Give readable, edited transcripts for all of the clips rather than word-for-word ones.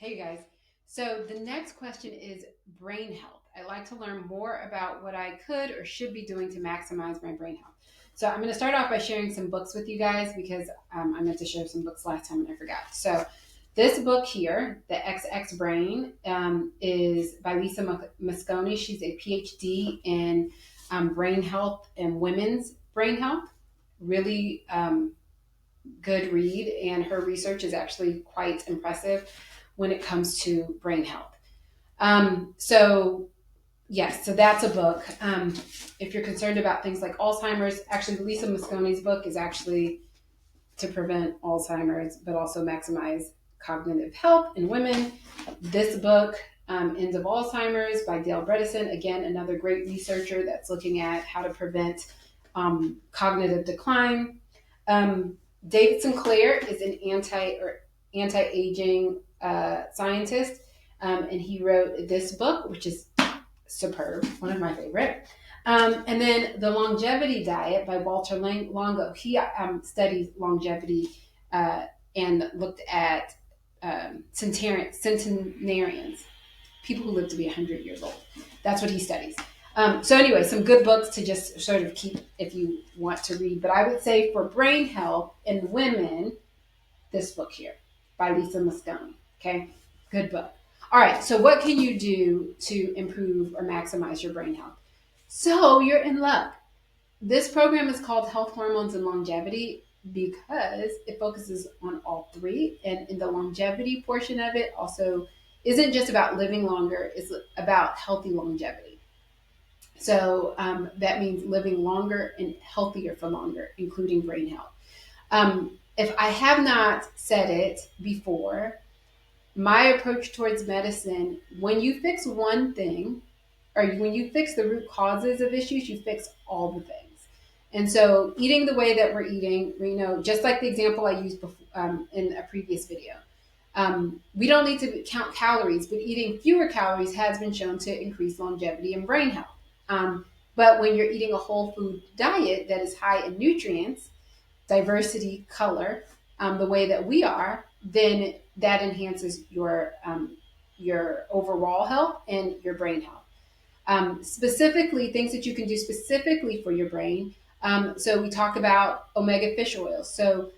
Hey guys. So the next question is brain health. I'd like to learn more about what I could or should be doing to maximize my brain health. So I'm going to start off by sharing some books with you guys because I meant to share some books last time and I forgot. So this book here, The XX Brain, is by Lisa Mosconi. She's a PhD in brain health and women's brain health. Really good read, and her research is actually quite impressive when it comes to brain health. So yes, so that's a book. If you're concerned about things like Alzheimer's, actually, Lisa Mosconi's book is actually to prevent Alzheimer's, but also maximize cognitive health in women. This book, End of Alzheimer's by Dale Bredesen, again, another great researcher that's looking at how to prevent cognitive decline. David Sinclair is an anti-aging scientist, and he wrote this book, which is superb, one of my favorite. And then The Longevity Diet by Walter Longo. He studies longevity and looked at centenarians, people who live to be 100 years old. That's what he studies. So anyway, some good books to just sort of keep if you want to read. But I would say for brain health in women, this book here by Lisa Mosconi. Okay, good book. All right, so what can you do to improve or maximize your brain health? So you're in luck. This program is called Health, Hormones, and Longevity because it focuses on all three. And in the longevity portion of it also isn't just about living longer, it's about healthy longevity. So that means living longer and healthier for longer, including brain health. If I have not said it before, my approach towards medicine, when you fix one thing, or when you fix the root causes of issues, you fix all the things. And so eating the way that we're eating, just like the example I used before, in a previous video, we don't need to count calories, but eating fewer calories has been shown to increase longevity and brain health. But when you're eating a whole food diet that is high in nutrients, diversity, color, the way that we are, then that enhances your overall health and your brain health. Specifically, things that you can do specifically for your brain. So we talk about omega fish oils. So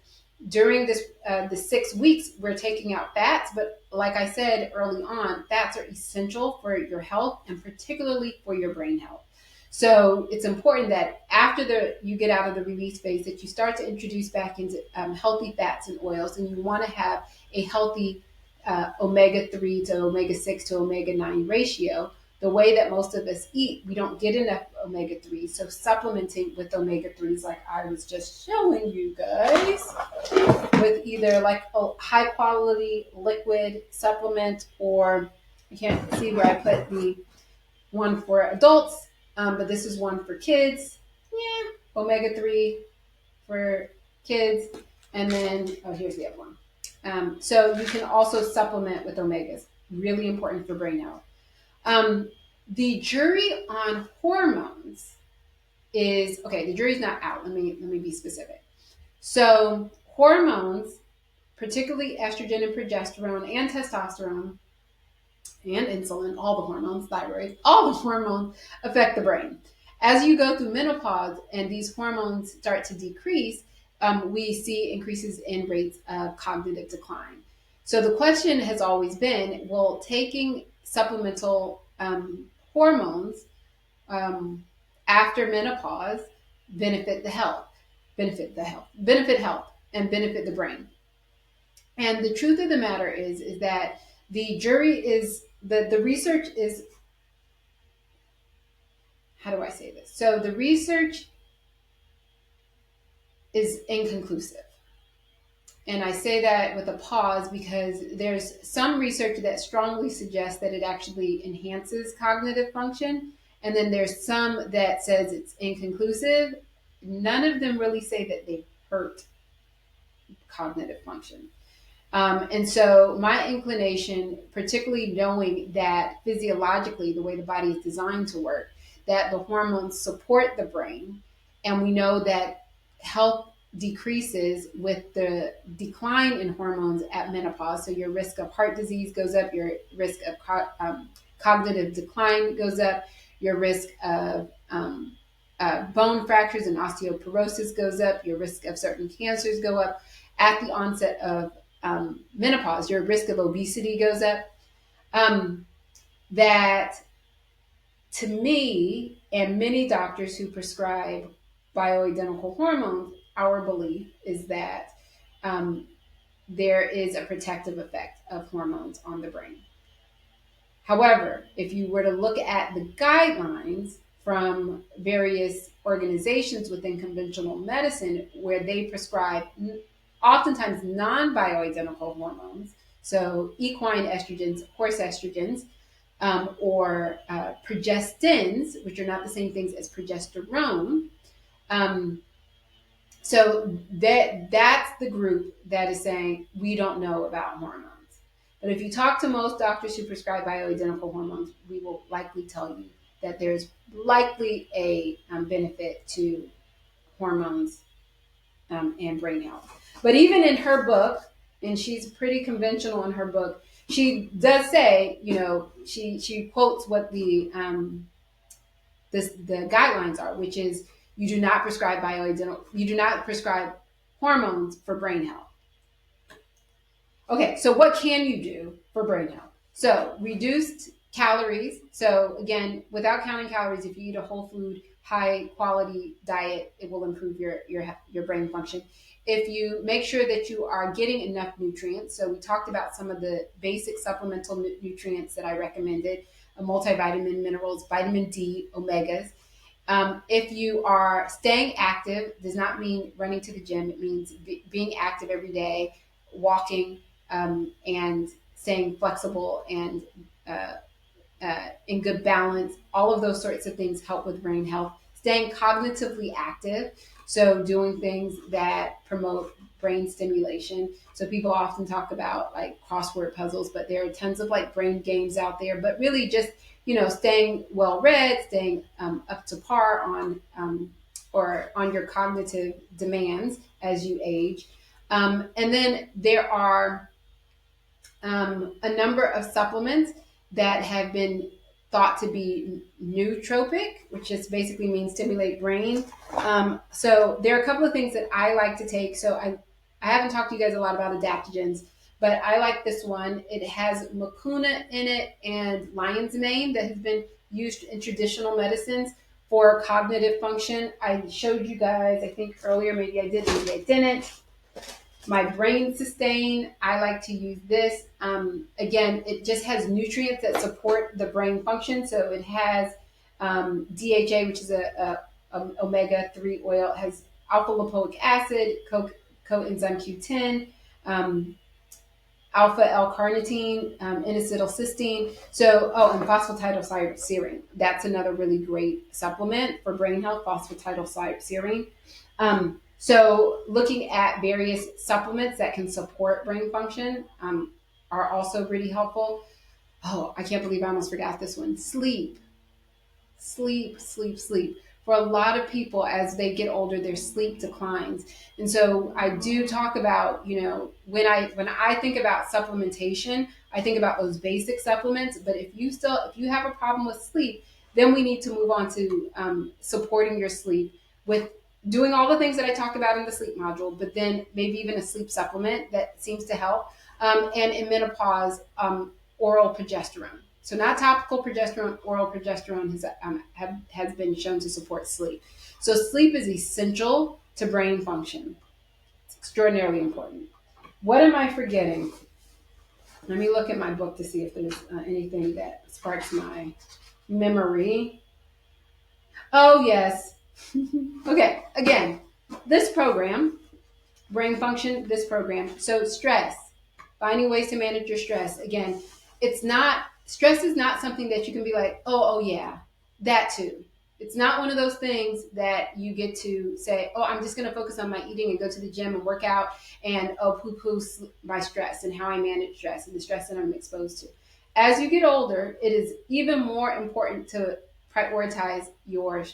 during the 6 weeks, we're taking out fats, but like I said early on, fats are essential for your health and particularly for your brain health. So it's important that after you get out of the release phase, that you start to introduce back into healthy fats and oils, and you want to have a healthy omega-3 to omega-6 to omega-9 ratio. The way that most of us eat, we don't get enough omega-3. So supplementing with omega-3s, like I was just showing you guys, with either like a high quality liquid supplement, or you can't see where I put the one for adults, but this is one for kids. Yeah, omega-3 for kids. And then, here's the other one. So you can also supplement with omegas. Really important for brain health. The jury on hormones is, okay, the jury's not out. Let me be specific. So hormones, particularly estrogen and progesterone and testosterone and insulin, all the hormones, thyroid, all the hormones affect the brain. As you go through menopause and these hormones start to decrease, we see increases in rates of cognitive decline. So the question has always been, will taking supplemental hormones after menopause benefit health, and benefit the brain? And the truth of the matter is that the jury is, the research is, how do I say this? So the research is inconclusive. And I say that with a pause because there's some research that strongly suggests that it actually enhances cognitive function. And then there's some that says it's inconclusive. None of them really say that they hurt cognitive function. And so my inclination, particularly knowing that physiologically, the way the body is designed to work, that the hormones support the brain, and we know that health decreases with the decline in hormones at menopause. So your risk of heart disease goes up, your risk of cognitive decline goes up, your risk of bone fractures and osteoporosis goes up, your risk of certain cancers go up. At the onset of menopause, your risk of obesity goes up. That to me and many doctors who prescribe bioidentical hormones, our belief is that there is a protective effect of hormones on the brain. However, if you were to look at the guidelines from various organizations within conventional medicine where they prescribe oftentimes non-bioidentical hormones, so equine estrogens, horse estrogens, or progestins, which are not the same things as progesterone. So that's the group that is saying we don't know about hormones. But if you talk to most doctors who prescribe bioidentical hormones, we will likely tell you that there's likely a benefit to hormones and brain health. But even in her book, and she's pretty conventional in her book, she does say, she quotes what the guidelines are, which is you do not prescribe you do not prescribe hormones for brain health. Okay, so what can you do for brain health? So reduced calories. So again, without counting calories, if you eat a whole food, high quality diet, it will improve your brain function. If you make sure that you are getting enough nutrients, so we talked about some of the basic supplemental nutrients that I recommended, multivitamin, minerals, vitamin D, omegas. If you are staying active, does not mean running to the gym. It means being active every day, walking, and staying flexible and in good balance. All of those sorts of things help with brain health. Staying cognitively active, so doing things that promote brain stimulation. So people often talk about like crossword puzzles, but there are tons of like brain games out there. But really just, staying well read, staying up to par on or on your cognitive demands as you age. And then there are a number of supplements that have been thought to be nootropic, which just basically means stimulate brain. So there are a couple of things that I like to take. So I haven't talked to you guys a lot about adaptogens, but I like this one. It has mucuna in it and lion's mane that has been used in traditional medicines for cognitive function. I showed you guys, I think earlier, maybe I did, maybe I didn't. My brain sustain, I like to use this. Again, it just has nutrients that support the brain function. So it has DHA, which is a omega-3 oil. It has alpha lipoic acid, coenzyme Q10, alpha L-carnitine, N-acetylcysteine. So, and phosphatidylserine. That's another really great supplement for brain health, phosphatidylserine. So looking at various supplements that can support brain function are also really helpful. Oh, I can't believe I almost forgot this one. Sleep. For a lot of people, as they get older, their sleep declines. And so I do talk about, when I think about supplementation, I think about those basic supplements. But if you have a problem with sleep, then we need to move on to supporting your sleep with doing all the things that I talked about in the sleep module, but then maybe even a sleep supplement that seems to help. And in menopause, oral progesterone. So not topical progesterone, oral progesterone has been shown to support sleep. So sleep is essential to brain function. It's extraordinarily important. What am I forgetting? Let me look at my book to see if there's anything that sparks my memory. Oh, yes. Okay, again, this program, brain function, this program. So stress, finding ways to manage your stress. Again, stress is not something that you can be like, oh yeah, that too. It's not one of those things that you get to say, oh, I'm just going to focus on my eating and go to the gym and work out and poo-poo my stress and how I manage stress and the stress that I'm exposed to. As you get older, it is even more important to prioritize your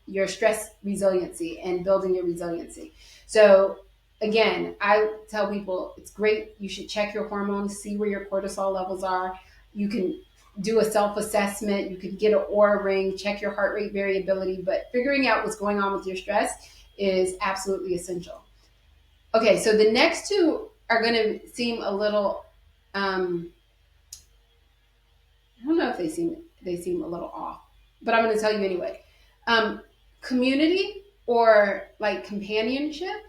your stress resiliency and building your resiliency. So again, I tell people it's great. You should check your hormones, see where your cortisol levels are. You can do a self-assessment. You can get an aura ring, check your heart rate variability, but figuring out what's going on with your stress is absolutely essential. Okay, so the next two are going to seem a little, I don't know if they seem a little off, but I'm going to tell you anyway. Um, Community or like companionship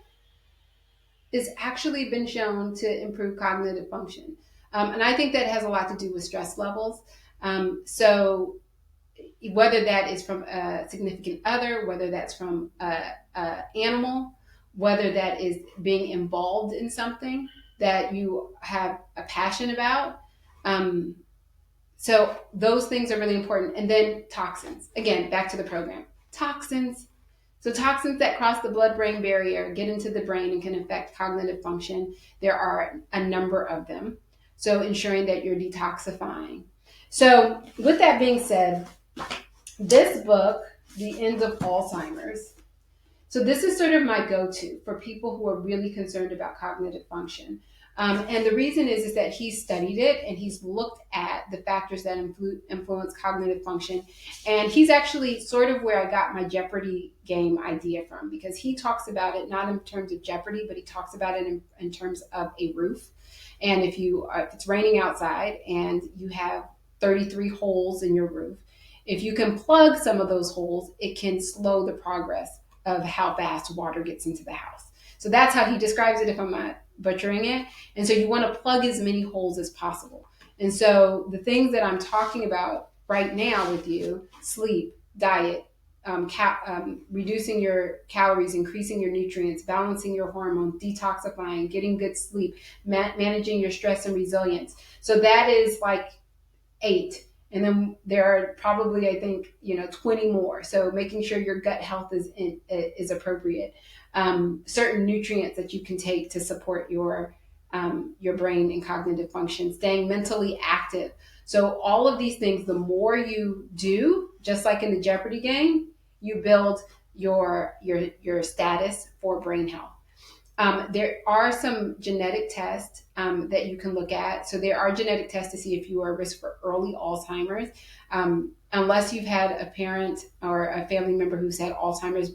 is actually been shown to improve cognitive function, and I think that has a lot to do with stress levels. So whether that is from a significant other, whether that's from a animal, whether that is being involved in something that you have a passion about. So those things are really important. And then toxins. Again, back to the program. Toxins. So toxins that cross the blood-brain barrier, get into the brain, and can affect cognitive function. There are a number of them. So ensuring that you're detoxifying. So with that being said, this book, The End of Alzheimer's. So this is sort of my go-to for people who are really concerned about cognitive function. And the reason is that he's studied it and he's looked at the factors that influence cognitive function. And he's actually sort of where I got my Jeopardy game idea from, because he talks about it not in terms of Jeopardy, but he talks about it in terms of a roof. And if it's raining outside and you have 33 holes in your roof, if you can plug some of those holes, it can slow the progress of how fast water gets into the house. So that's how he describes it, if I'm not butchering it. And so you want to plug as many holes as possible. And so the things that I'm talking about right now with you: sleep, diet, reducing your calories, increasing your nutrients, balancing your hormones, detoxifying, getting good sleep, managing your stress and resilience. So that is like 8. And then there are probably, I think, 20 more. So making sure your gut health is appropriate. Certain nutrients that you can take to support your brain and cognitive function. Staying mentally active. So all of these things, the more you do, just like in the Jeopardy game, you build your status for brain health. There are some genetic tests that you can look at. So there are genetic tests to see if you are at risk for early Alzheimer's. Unless you've had a parent or a family member who's had Alzheimer's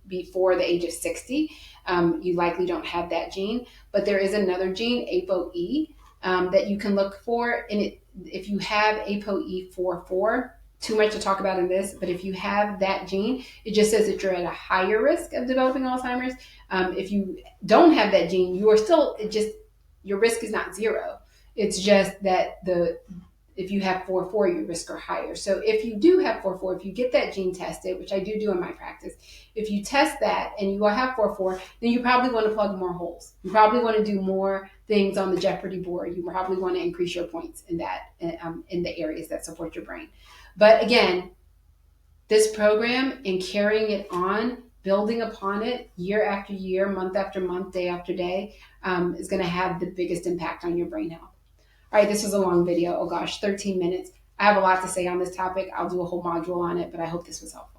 before the age of 60, you likely don't have that gene. But there is another gene, ApoE, that you can look for. And if you have ApoE44, too much to talk about in this, but if you have that gene, it just says that you're at a higher risk of developing Alzheimer's. If you don't have that gene, you are still, your risk is not 0. It's just that if you have 44, your risk are higher. So if you do have 44, if you get that gene tested, which I do in my practice, if you test that and you have 44, then you probably want to plug more holes. You probably want to do more things on the Jeopardy board. You probably want to increase your points in the areas that support your brain. But again, this program and carrying it on, building upon it year after year, month after month, day after day, is going to have the biggest impact on your brain health. All right, this was a long video. Oh gosh, 13 minutes. I have a lot to say on this topic. I'll do a whole module on it, but I hope this was helpful.